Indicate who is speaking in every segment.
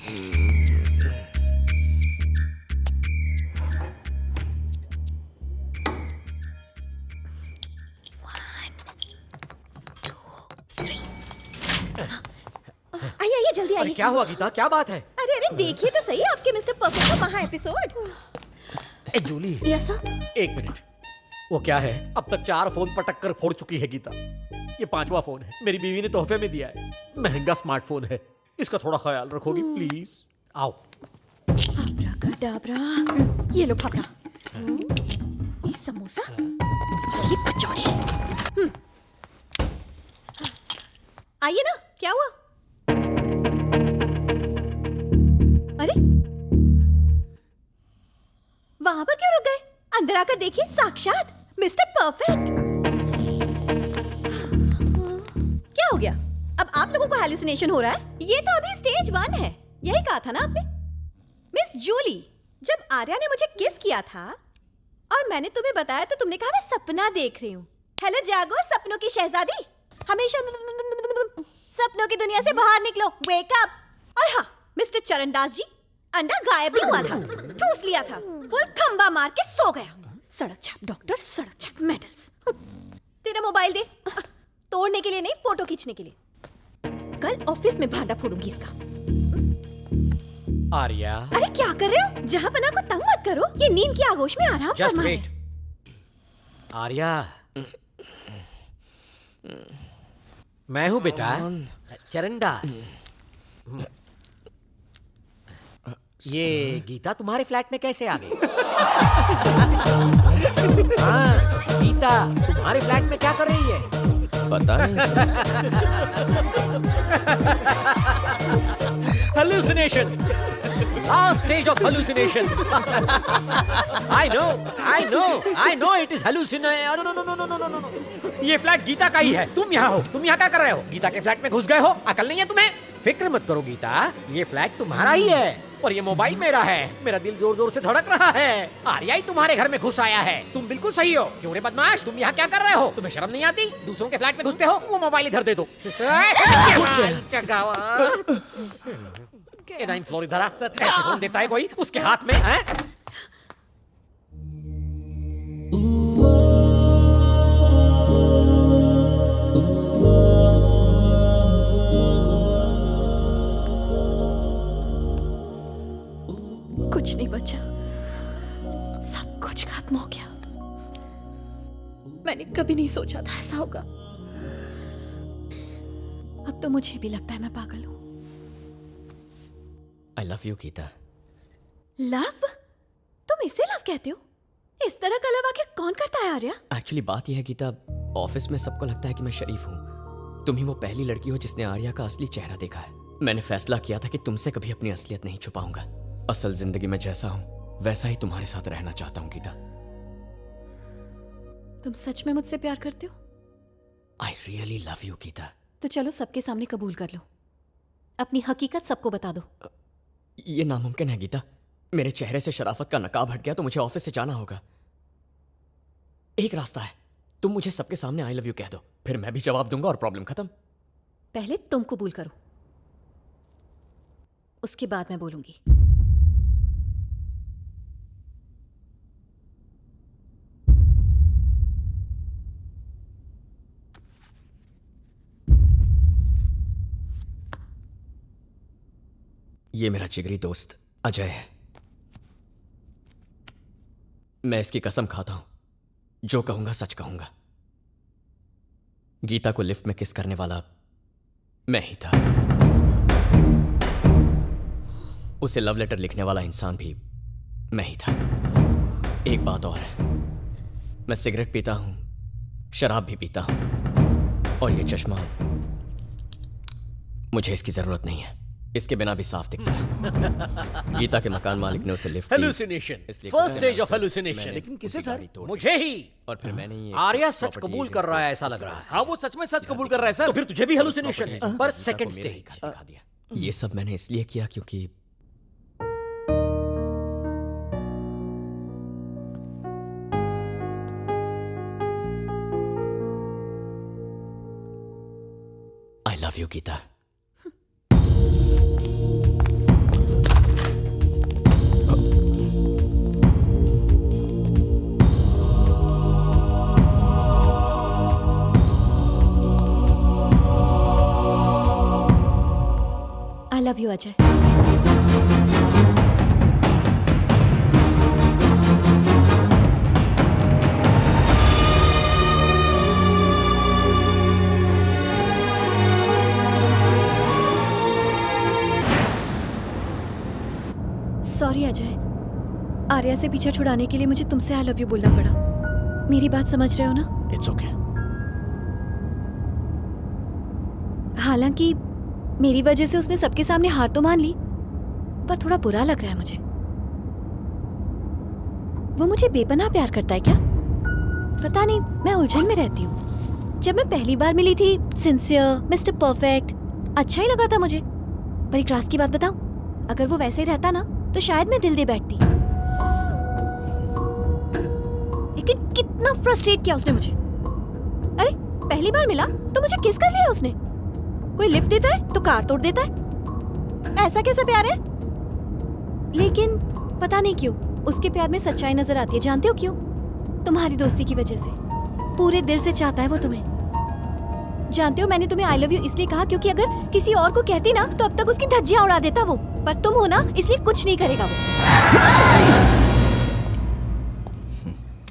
Speaker 1: आइए आइए जल्दी आइए।
Speaker 2: क्या हुआ गीता, क्या बात है?
Speaker 1: अरे अरे देखिए तो सही आपके मिस्टर परफेक्ट का वहाँ एपिसोड।
Speaker 2: ए जूली,
Speaker 1: यस सर।
Speaker 2: एक मिनट। वो क्या है, अब तक 4 फोन पटक कर फोड़ चुकी है गीता। ये 5वां फोन है, मेरी बीवी ने तोहफे में दिया है। महंगा स्मार्टफोन है, इसका थोड़ा ख्याल रखोगी प्लीज? आओ।
Speaker 1: अब्राकडाब्रा। ये लो फाफड़ा, ये समोसा, ये कचौड़ी। आइए ना, क्या हुआ? अरे वहां पर क्यों रुक गए? अंदर आकर देखिए, साक्षात मिस्टर परफेक्ट। क्या हो गया? अब आप लोगों को हैलुसिनेशन हो रहा है? ये तो अभी स्टेज 1 है। यही कहा था ना आपने? मिस जूली, जब आर्या ने मुझे किस किया था और मैंने तुम्हें बताया तो तुमने कहा मैं सपना देख रही हूँ। हेलो जागो सपनों की शहजादी, हमेशा सपनों की दुनिया से बाहर निकलो, वेक अप। और हाँ मिस्टर चरणदास जी, अंडा गायब ही हुआ था, ठूस लिया था, फुल खंबा मार के सो गया। सड़क छाप डॉक्टर, सड़क छाप मेडल्स। तेरा मोबाइल दे, तोड़ने के लिए नहीं, फोटो खींचने के लिए। कल ऑफिस में भांडा फोड़ूंगी इसका।
Speaker 2: आर्या,
Speaker 1: अरे क्या कर रहे हो? जहां पना को तंग मत करो, ये नींद की आगोश में आराम
Speaker 2: जस्ट
Speaker 1: फरमा है।
Speaker 2: वेट। आर्या, मैं हूँ बेटा, चरणदास। ये गीता तुम्हारे फ्लैट में कैसे आ गई? हाँ, गीता तुम्हारे फ्लैट में क्या कर रही है?
Speaker 3: पता नहीं।
Speaker 2: Hallucination. Last stage of hallucination. I know it is hallucination. No. ये फ्लैट गीता का ही है। तुम यहाँ हो, तुम यहाँ क्या कर रहे हो? गीता के फ्लैट में घुस गए हो? अकल नहीं है तुम्हें? फिक्र मत करो गीता, ये फ्लैट तुम्हारा ही है और ये मोबाइल मेरा है। मेरा दिल जोर जोर से धड़क रहा है। आर्या ही तुम्हारे घर में घुस आया है। तुम बिल्कुल सही हो। क्यों रे बदमाश, तुम यहाँ क्या कर रहे हो? तुम्हें शर्म नहीं आती? दूसरों के फ्लैट में घुसते हो, वो मोबाइल इधर दे दो। ये 9th फ्लोर इधर आ। ऐसे फोन देता है कोई उसके हाथ में है?
Speaker 1: कुछ नहीं बचा, सब कुछ खत्म हो गया। मैंने कभी नहीं सोचा था ऐसा होगा। अब तो मुझे भी लगता है मैं पागल हूँ।
Speaker 3: I love you Geeta.
Speaker 1: Love? तुम इसे लव कहते हो? इस तरह का लव आखिर कौन करता है आर्या?
Speaker 3: एक्चुअली बात यह है गीता, ऑफिस में सबको लगता है कि मैं शरीफ हूँ। तुम ही वो पहली लड़की हो जिसने आर्या का असली चेहरा देखा है। मैंने फैसला किया था कि तुमसे कभी अपनी असलियत नहीं छुपाऊंगा। असल जिंदगी में जैसा हूँ वैसा ही तुम्हारे साथ रहना चाहता हूँ गीता।
Speaker 1: तुम सच में मुझसे प्यार करते हो?
Speaker 3: I really love you Geeta.
Speaker 1: तो चलो सबके सामने कबूल कर लो, अपनी हकीकत सबको बता दो।
Speaker 3: ये नामुमकिन है गीता। मेरे चेहरे से शराफत का नकाब हट गया तो मुझे ऑफिस से जाना होगा। एक रास्ता है, तुम मुझे सबके सामने आई लव यू कह दो, फिर मैं भी जवाब दूंगा और प्रॉब्लम खत्म।
Speaker 1: पहले तुम कबूल करो, उसके बाद मैं बोलूंगी।
Speaker 3: ये मेरा जिगरी दोस्त अजय है। मैं इसकी कसम खाता हूं, जो कहूंगा सच कहूंगा। गीता को लिफ्ट में किस करने वाला मैं ही था। उसे लव लेटर लिखने वाला इंसान भी मैं ही था। एक बात और है, मैं सिगरेट पीता हूं, शराब भी पीता हूं, और ये चश्मा, मुझे इसकी जरूरत नहीं है। इसके बिना भी साफ दिखता है। गीता के मकान मालिक ने उसे lift
Speaker 2: hallucination, first stage of hallucination.
Speaker 4: लेकिन किसे सर?
Speaker 2: मुझे ही।
Speaker 3: और फिर मैंने ये
Speaker 2: आर्या सच कबूल कर रहा है ऐसा लग रहा है।
Speaker 4: हाँ वो सच में सच कबूल कर रहा है सर।
Speaker 2: तो फिर तुझे भी हेलुसिनेशन है, पर सेकंड
Speaker 3: को मेरा ही
Speaker 2: स्टेज।
Speaker 3: घर दिखा दिया। ये सब मैंने इसलिए किया क्योंकि I love you Geeta.
Speaker 1: Ajay. Sorry Ajay, Arya से पीछा छुड़ाने के लिए मुझे तुमसे आई लव यू बोलना पड़ा। मेरी बात समझ रहे हो ना?
Speaker 4: It's okay.
Speaker 1: हालांकि मेरी वजह से उसने सबके सामने हार तो मान ली, पर थोड़ा बुरा लग रहा है मुझे। वो मुझे बेपनाह प्यार करता है क्या? पता नहीं, मैं उलझन में रहती हूँ। जब मैं पहली बार मिली थी, सिंसियर, मिस्टर परफेक्ट, अच्छा ही लगा था मुझे। पर एक राज की बात बताऊं, अगर वो वैसे ही रहता ना तो शायद मैं दिल दे बैठती। लेकिन कितना फ्रस्ट्रेट किया उसने मुझे। अरे पहली बार मिला तो मुझे किस कर लिया उसने। कोई लिफ्ट देता है तो कार तोड़ देता है। ऐसा कैसा प्यार है? लेकिन पता नहीं क्यों उसके प्यार में सच्चाई नजर आती है। जानते हो क्यों? तुम्हारी दोस्ती की वजह से। पूरे दिल से चाहता है वो तुम्हें। जानते हो, मैंने तुम्हें आई लव यू इसलिए कहा क्योंकि अगर किसी और को कहती ना तो अब तक उसकी धज्जियां उड़ा देता वो। पर तुम हो ना, इसलिए कुछ नहीं करेगा वो।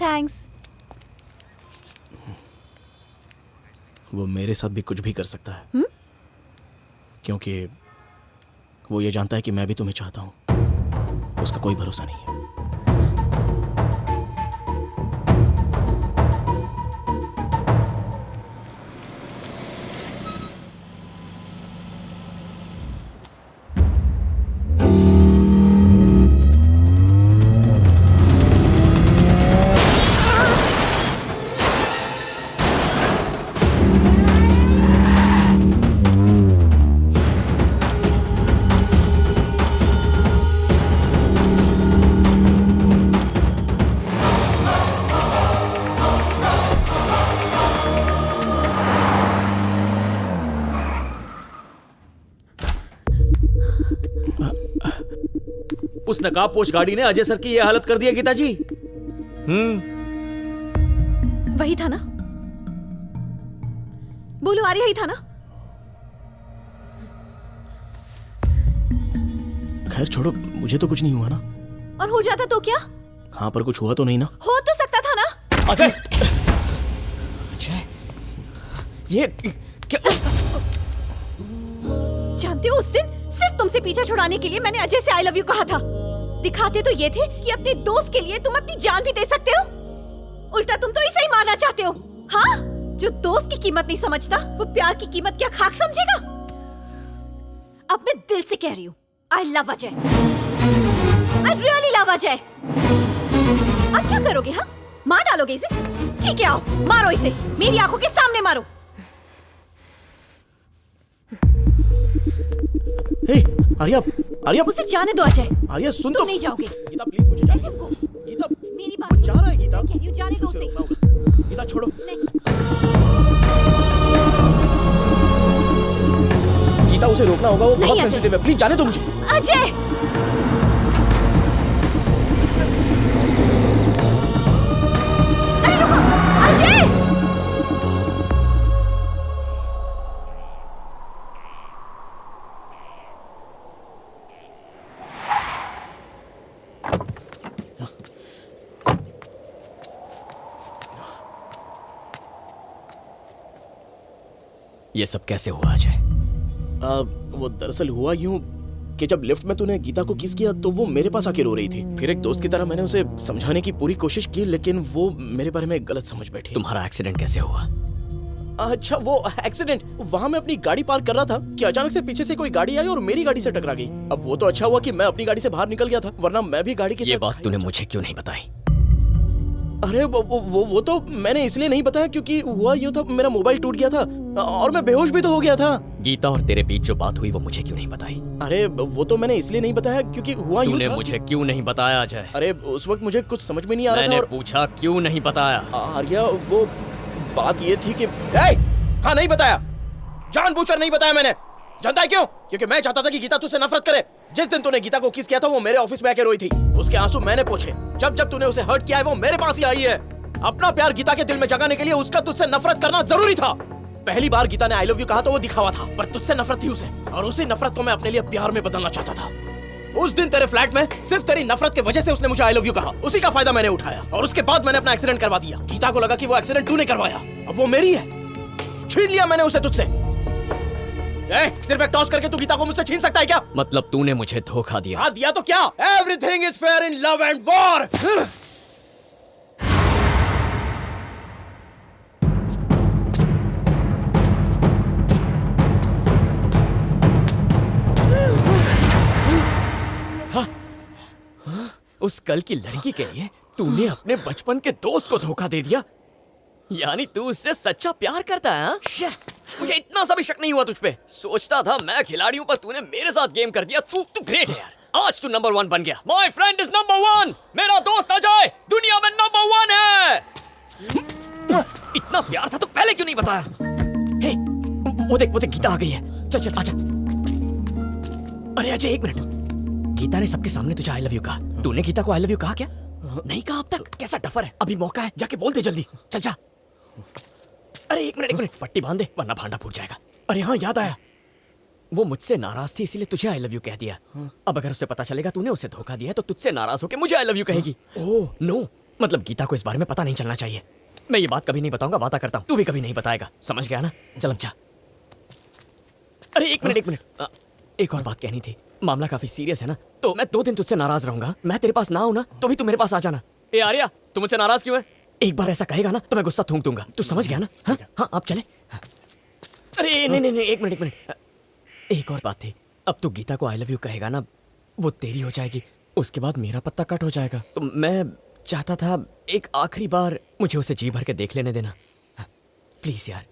Speaker 1: थैंक्स।
Speaker 4: वो मेरे साथ भी कुछ भी कर सकता है। क्योंकि वो ये जानता है कि मैं भी तुम्हें चाहता हूं। उसका कोई भरोसा नहीं है। उस नकाबपोश गाड़ी ने अजय सर की यह हालत कर दी है गीता जी।
Speaker 1: वही था ना? बोलो आर्या, ही था ना?
Speaker 4: खैर छोड़ो, मुझे तो कुछ नहीं हुआ ना।
Speaker 1: और हो जाता तो क्या?
Speaker 4: हाँ, पर कुछ हुआ तो नहीं ना।
Speaker 1: हो तो सकता था ना।
Speaker 4: अजय,
Speaker 3: अजय, ये क्या?
Speaker 1: जानते हो, उस दिन सिर्फ तुमसे पीछा छुड़ाने के लिए मैंने अजय से आई लव यू कहा था। दिखाते तो ये थे कि अपने दोस्त के लिए तुम अपनी जान भी दे सकते हो। उल्टा तुम तो इसे ही मारना चाहते हो। हाँ, जो दोस्त की कीमत नहीं समझता वो प्यार की कीमत क्या खाक समझेगा? अब मैं दिल से कह रही हूँ, I love Ajay. I really love Ajay. अब क्या करोगे? हाँ, मार डालोगे इसे? ठीक है, आओ मारो इसे, मेरी आंखों के सामने मारो।
Speaker 4: हे, आर्या, आर्या,
Speaker 1: उसे जाने दो अजय।
Speaker 4: आर्या सुन
Speaker 1: तुम
Speaker 4: तो।
Speaker 1: नहीं जाओगे।
Speaker 4: गीता प्लीज मुझे जाने दो। गीता,
Speaker 1: मेरी बात
Speaker 4: वो जा रहा है गीता।
Speaker 1: मैं कह रही हूँ, जाने दो उसे।
Speaker 4: गीता छोड़ो।
Speaker 1: नहीं।
Speaker 4: गीता, उसे रोकना होगा, वो बहुत
Speaker 1: अजय।
Speaker 4: सेंसिटिव है। प्लीज जाने दो मुझे।
Speaker 1: अजय! अरे रुको! अजय!
Speaker 3: ये सब कैसे हुआ अजय?
Speaker 4: वो दरअसल हुआ यूं कि जब लिफ्ट में तूने गीता को किस किया तो वो मेरे पास आके रो रही थी। फिर एक दोस्त की तरह मैंने उसे समझाने की पूरी कोशिश की, लेकिन वो मेरे बारे में गलत समझ बैठी।
Speaker 3: तुम्हारा एक्सीडेंट कैसे हुआ?
Speaker 4: अच्छा, वो एक्सीडेंट, वहां मैं अपनी गाड़ी पार्क कर रहा था कि अचानक से पीछे से कोई गाड़ी आई और मेरी गाड़ी से टकरा गई। अब वो तो अच्छा हुआ कि मैं अपनी गाड़ी से बाहर निकल गया था, वरना मैं भी गाड़ी के
Speaker 3: ये
Speaker 4: साथ
Speaker 3: बात तूने मुझे क्यों नहीं बताई?
Speaker 4: अरे वो तो मैंने इसलिए नहीं बताया क्योंकि हुआ यूं था, मेरा मोबाइल टूट गया था और मैं बेहोश भी तो हो गया था।
Speaker 3: गीता और तेरे बीच जो बात हुई वो मुझे क्यों नहीं बताई?
Speaker 4: अरे वो तो मैंने इसलिए नहीं बताया क्योंकि हुआ यूं
Speaker 3: तूने
Speaker 4: था।
Speaker 3: मुझे क्यों नहीं बताया अजय?
Speaker 4: अरे उस वक्त मुझे कुछ समझ में नहीं आ रहा था
Speaker 3: मैंने
Speaker 4: और
Speaker 3: पूछा क्यों नहीं बताया?
Speaker 4: आर्या, वो बात ये थी कि हाँ, नहीं बताया, जानबूझकर नहीं बताया मैंने। जानता है क्यों? क्योंकि मैं चाहता था कि गीता तुझसे नफरत करे। जिस दिन तूने गीता को किस किया था वो मेरे ऑफिस में आके रोई थी। उसके आंसू मैंने पोंछे। जब जब तूने उसे हर्ट किया है वो मेरे पास ही आई है। अपना प्यार गीता के दिल में जगाने के लिए उसका तुझसे नफरत करना जरूरी था। पहली बार गीता ने आई लव यू कहा तो वो दिखावा था, पर तुझसे नफरत थी उसे, और उसी नफरत को मैं अपने लिए प्यार में बदलना चाहता था। उस दिन तेरे फ्लैट में सिर्फ तेरी नफरत की वजह से उसने मुझे आई लव यू कहा, उसी का फायदा मैंने उठाया, और उसके बाद मैंने अपना एक्सीडेंट करवा दिया। गीता को लगा कि वो एक्सीडेंट तूने करवाया, अब वो मेरी है, छीन लिया मैंने उसे तुझसे। सिर्फ एक टॉस करके तू गीता को मुझसे छीन सकता है क्या?
Speaker 3: मतलब तूने मुझे धोखा दिया?
Speaker 4: हाँ दिया तो क्या? Everything is fair in love and war.
Speaker 3: उस कल की लड़की के लिए तूने अपने बचपन के दोस्त को धोखा दे दिया? यानी तू उससे सच्चा प्यार करता है? हाँ? मुझे इतना सा भी शक नहीं हुआ तुझ पे। सोचता था मैं खिलाड़ी हूं, पर तूने मेरे साथ गेम कर दिया। तू ग्रेट है यार। आज तू नंबर 1 बन गया। My friend is number 1। मेरा दोस्त अजय दुनिया में नंबर 1 है। इतना प्यार था तो पहले क्यों नहीं बताया? हे, वो देख गीता आ गई है। चल आजा। अरे अजय एक मिनट, गीता ने सबके सामने तुझे आई लव यू कहा, तूने गीता को आई लव यू कहा क्या? नहीं कहा अब तक? कैसा डफर है, अभी मौका है, जाके बोल दे जल्दी। चल जा। अरे एक मिनट, पट्टी बांध दे वरना भांडा फूट जाएगा। अरे हाँ याद आया, वो मुझसे नाराज थी इसीलिए तुझे आई लव यू कह दिया। अब अगर उसे पता चलेगा तूने उसे धोखा दिया तो तुझसे नाराज होकर मुझे आई लव यू कहेगी। ओह नो, मतलब गीता को इस बारे में पता नहीं चलना चाहिए। मैं ये बात कभी नहीं बताऊंगा, वादा करता हूँ। तू भी कभी नहीं बताएगा, समझ गया ना? चल अब जा। अरे एक मिनट, एक और बात कहनी थी। मामला काफी सीरियस है ना, तो मैं 2 दिन तुझसे नाराज रहूंगा। मैं तेरे पास ना हूं ना तो भी तू मेरे पास आ जाना। ए आर्या, तू मुझसे नाराज क्यों है? एक बार ऐसा कहेगा ना तो मैं गुस्सा थूक दूंगा। तू समझ गया ना? हाँ आप चले। अरे नहीं, एक मिनट। एक और बात थी, अब तू गीता को आई लव यू कहेगा ना, वो तेरी हो जाएगी, उसके बाद मेरा पत्ता कट हो जाएगा। तो मैं चाहता था एक आखिरी बार मुझे उसे जी भर के देख लेने देना। प्लीज यार।